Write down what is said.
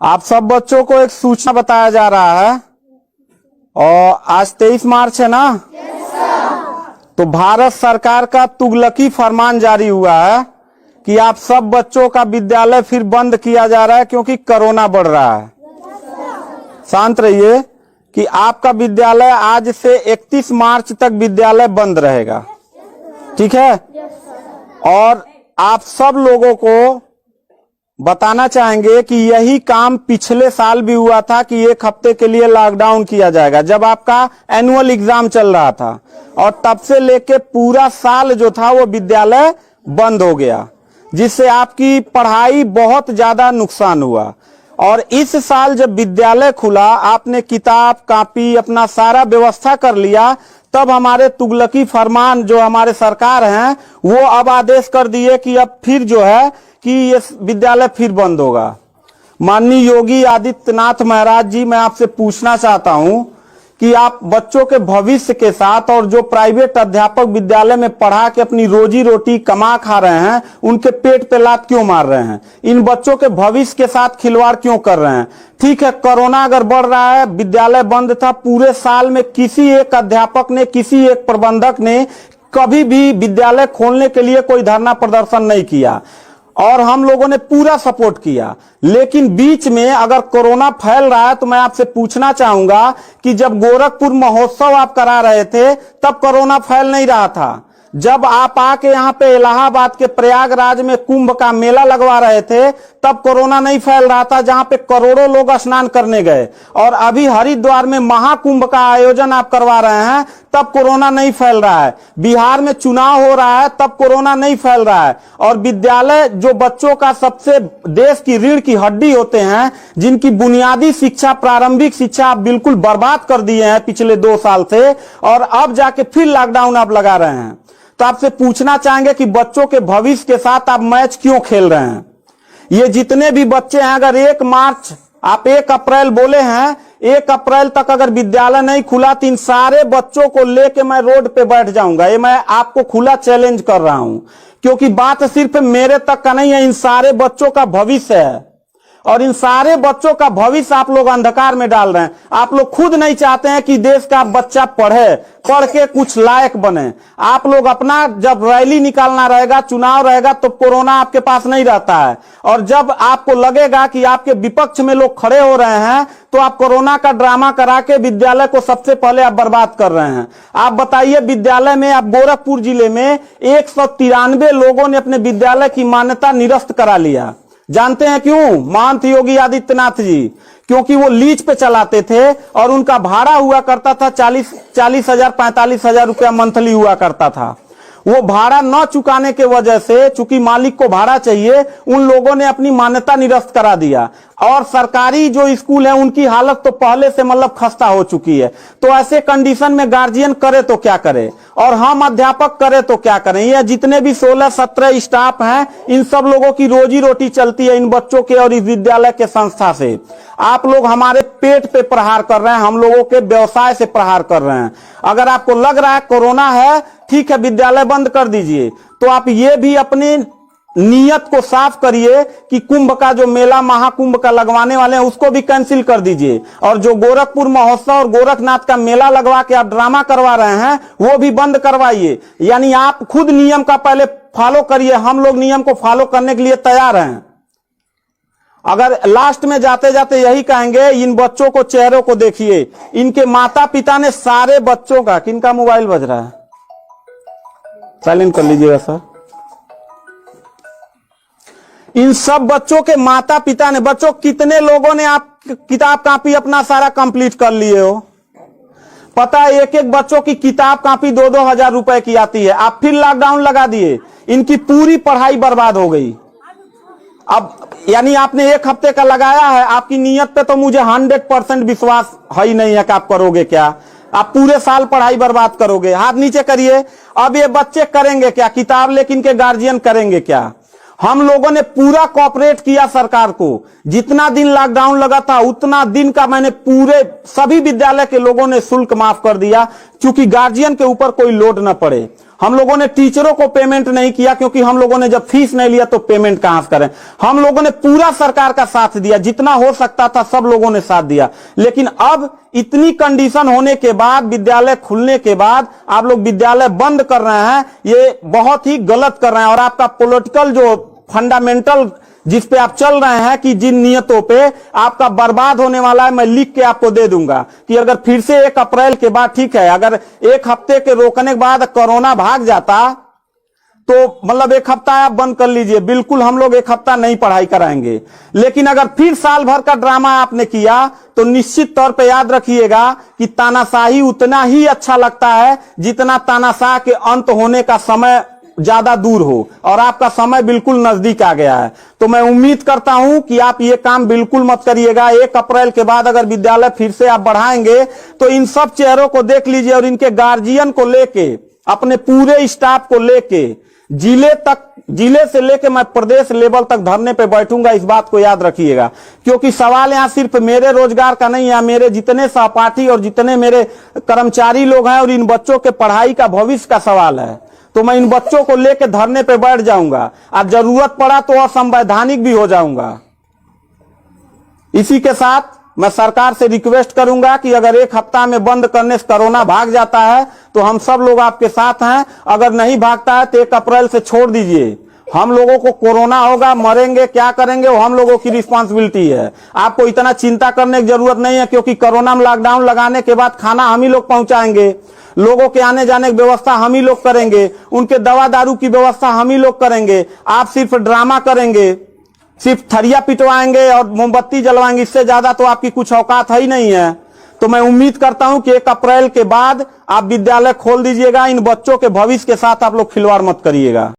आप सब बच्चों को एक सूचना बताया जा रहा है और आज 23 मार्च है ना। तो भारत सरकार का तुगलकी फरमान जारी हुआ है कि आप सब बच्चों का विद्यालय फिर बंद किया जा रहा है क्योंकि कोरोना बढ़ रहा है। शांत रहिए कि आपका विद्यालय आज से 31 मार्च तक विद्यालय बंद रहेगा, ठीक है। और आप सब लोगों को बताना चाहेंगे कि यही काम पिछले साल भी हुआ था कि 1 हफ्ते के लिए लॉकडाउन किया जाएगा जब आपका एनुअल एग्जाम चल रहा था, और तब से लेके पूरा साल जो था वो विद्यालय बंद हो गया, जिससे आपकी पढ़ाई बहुत ज्यादा नुकसान हुआ। और इस साल जब विद्यालय खुला, आपने किताब कॉपी अपना सारा व्यवस्था कर लिया, तब हमारे तुगलकी फरमान जो हमारे सरकार हैं वो अब आदेश कर दिए कि अब फिर जो है कि ये विद्यालय फिर बंद होगा। माननीय योगी आदित्यनाथ महाराज जी, मैं आपसे पूछना चाहता हूं कि आप बच्चों के भविष्य के साथ और जो प्राइवेट अध्यापक विद्यालय में पढ़ा के अपनी रोजी रोटी कमा खा रहे हैं, उनके पेट पे लात क्यों मार रहे हैं? इन बच्चों के भविष्य के साथ खिलवाड़ क्यों कर रहे हैं? ठीक है, कोरोना अगर बढ़ रहा है, विद्यालय बंद था, पूरे साल में किसी एक अध्यापक ने, किसी एक प्रबंधक ने कभी भी विद्यालय खोलने के लिए कोई धरना प्रदर्शन नहीं किया और हम लोगों ने पूरा सपोर्ट किया। लेकिन बीच में अगर कोरोना फैल रहा है तो मैं आपसे पूछना चाहूंगा कि जब गोरखपुर महोत्सव आप करा रहे थे तब कोरोना फैल नहीं रहा था। जब आप आके यहाँ पे इलाहाबाद के प्रयागराज में कुंभ का मेला लगवा रहे थे तब कोरोना नहीं फैल रहा था, जहां पे करोड़ों लोग स्नान करने गए। और अभी हरिद्वार में महाकुंभ का आयोजन आप करवा रहे हैं तब कोरोना नहीं फैल रहा है। बिहार में चुनाव हो रहा है तब कोरोना नहीं फैल रहा है। और विद्यालय जो बच्चों का सबसे देश की रीढ़ की हड्डी होते हैं, जिनकी बुनियादी शिक्षा, प्रारंभिक शिक्षा आप बिल्कुल बर्बाद कर दिए हैं पिछले 2 साल से, और अब जाके फिर लॉकडाउन आप लगा रहे हैं। तो आपसे पूछना चाहेंगे कि बच्चों के भविष्य के साथ आप मैच क्यों खेल रहे हैं? ये जितने भी बच्चे हैं, अगर 1 मार्च आप 1 अप्रैल बोले हैं, 1 अप्रैल तक अगर विद्यालय नहीं खुला तो इन सारे बच्चों को लेके मैं रोड पे बैठ जाऊंगा। ये मैं आपको खुला चैलेंज कर रहा हूं, क्योंकि बात सिर्फ मेरे तक का नहीं है, इन सारे बच्चों का भविष्य है। और इन सारे बच्चों का भविष्य आप लोग अंधकार में डाल रहे हैं। आप लोग खुद नहीं चाहते हैं कि देश का बच्चा पढ़े, पढ़ के कुछ लायक बने। आप लोग अपना जब रैली निकालना रहेगा, चुनाव रहेगा, तो कोरोना आपके पास नहीं रहता है। और जब आपको लगेगा कि आपके विपक्ष में लोग खड़े हो रहे हैं तो आप कोरोना का ड्रामा करा के विद्यालय को सबसे पहले आप बर्बाद कर रहे हैं। आप बताइए, विद्यालय में आप गोरखपुर जिले में 193 लोगों ने अपने विद्यालय की मान्यता निरस्त करा लिया। जानते हैं क्यों? महंत योगी आदित्यनाथ जी, क्योंकि वो लीज पे चलाते थे और उनका भाड़ा हुआ करता था 40,000 45,000 रुपया मंथली हुआ करता था। वो भाड़ा न चुकाने के वजह से, चूंकि मालिक को भाड़ा चाहिए, उन लोगों ने अपनी मान्यता निरस्त करा दिया। और सरकारी जो स्कूल है उनकी हालत तो पहले से मतलब खस्ता हो चुकी है। तो ऐसे कंडीशन में गार्जियन करे तो क्या करे, और हम अध्यापक करे तो क्या करें? ये जितने भी 16-17 स्टाफ हैं, इन सब लोगों की रोजी रोटी चलती है इन बच्चों के और इस विद्यालय के संस्था से। आप लोग हमारे पेट पे प्रहार कर रहे हैं, हम लोगों के व्यवसाय से प्रहार कर रहे हैं। अगर आपको लग रहा है कोरोना है, ठीक है, विद्यालय बंद कर दीजिए, तो आप ये भी अपनी नियत को साफ करिए कि कुंभ का जो मेला महाकुंभ का लगवाने वाले हैं उसको भी कैंसिल कर दीजिए। और जो गोरखपुर महोत्सव और गोरखनाथ का मेला लगवा के आप ड्रामा करवा रहे हैं वो भी बंद करवाइए। यानी आप खुद नियम का पहले फॉलो करिए, हम लोग नियम को फॉलो करने के लिए तैयार हैं। अगर लास्ट में जाते जाते यही कहेंगे, इन बच्चों को, चेहरों को देखिए, इनके माता पिता ने सारे बच्चों का, किनका मोबाइल बज रहा है, साइलेंट कर लीजिएगा सर। इन सब बच्चों के माता पिता ने, बच्चों कितने लोगों ने आप किताब कॉपी अपना सारा कंप्लीट कर लिए हो? पता है, एक एक बच्चों की किताब कॉपी 2-2 हजार रुपए की आती है। आप फिर लॉकडाउन लगा दिए, इनकी पूरी पढ़ाई बर्बाद हो गई। अब यानी आपने 1 हफ्ते का लगाया है, आपकी नीयत पे तो मुझे 100% विश्वास है ही नहीं है कि आप करोगे क्या। आप पूरे साल पढ़ाई बर्बाद करोगे। हाथ नीचे करिए। अब ये बच्चे करेंगे क्या? किताब लेकिन के गार्जियन करेंगे क्या? हम लोगों ने पूरा कोऑपरेट किया सरकार को। जितना दिन लॉकडाउन लगा था उतना दिन का मैंने पूरे सभी विद्यालय के लोगों ने शुल्क माफ कर दिया, क्योंकि गार्जियन के ऊपर कोई लोड न पड़े। हम लोगों ने टीचरों को पेमेंट नहीं किया, क्योंकि हम लोगों ने जब फीस नहीं लिया तो पेमेंट कहां से करें। हम लोगों ने पूरा सरकार का साथ दिया, जितना हो सकता था सब लोगों ने साथ दिया। लेकिन अब इतनी कंडीशन होने के बाद, विद्यालय खुलने के बाद आप लोग विद्यालय बंद कर रहे हैं, ये बहुत ही गलत कर रहे हैं। और आपका पॉलिटिकल जो फंडामेंटल जिस पे आप चल रहे हैं, कि जिन नियतों पे आपका बर्बाद होने वाला है, मैं लिख के आपको दे दूंगा कि अगर फिर से 1 अप्रैल के बाद, ठीक है, अगर 1 हफ्ते के रोकने के बाद कोरोना भाग जाता तो मतलब 1 हफ्ता आप बंद कर लीजिए, बिल्कुल हम लोग 1 हफ्ता नहीं पढ़ाई कराएंगे। लेकिन अगर फिर साल भर का ड्रामा आपने किया तो निश्चित तौर पे याद रखिएगा कि तानाशाही उतना ही अच्छा लगता है जितना तानाशाह के अंत होने का समय ज्यादा दूर हो, और आपका समय बिल्कुल नजदीक आ गया है। तो मैं उम्मीद करता हूं कि आप ये काम बिल्कुल मत करिएगा। 1 अप्रैल के बाद अगर विद्यालय फिर से आप बढ़ाएंगे तो इन सब चेहरों को देख लीजिए, और इनके गार्जियन को लेके, अपने पूरे स्टाफ को लेके, जिले से लेके मैं प्रदेश लेवल तक धरने पे बैठूंगा। इस बात को याद रखिएगा, क्योंकि सवाल यहां सिर्फ मेरे रोजगार का नहीं है, मेरे जितने सहपाठी और जितने मेरे कर्मचारी लोग हैं और इन बच्चों के पढ़ाई का, भविष्य का सवाल है। तो मैं इन बच्चों को लेकर धरने पे बैठ जाऊंगा, और जरूरत पड़ा तो असंवैधानिक भी हो जाऊंगा। इसी के साथ मैं सरकार से रिक्वेस्ट करूंगा कि अगर 1 हफ्ता में बंद करने से कोरोना भाग जाता है तो हम सब लोग आपके साथ हैं। अगर नहीं भागता है तो 1 अप्रैल से छोड़ दीजिए। हम लोगों को कोरोना होगा, मरेंगे, क्या करेंगे वो हम लोगों की रिस्पांसिबिलिटी है। आपको इतना चिंता करने की जरूरत नहीं है, क्योंकि कोरोना में लॉकडाउन लगाने के बाद खाना हम ही लोग पहुंचाएंगे, लोगों के आने जाने की व्यवस्था हम ही लोग करेंगे, उनके दवा दारू की व्यवस्था हम ही लोग करेंगे। आप सिर्फ ड्रामा करेंगे, सिर्फ थरिया पिटवाएंगे और मोमबत्ती जलवाएंगे, इससे ज्यादा तो आपकी कुछ औकात है ही नहीं है। तो मैं उम्मीद करता हूं कि 1 अप्रैल के बाद आप विद्यालय खोल दीजिएगा। इन बच्चों के भविष्य के साथ आप लोग खिलवाड़ मत करिएगा।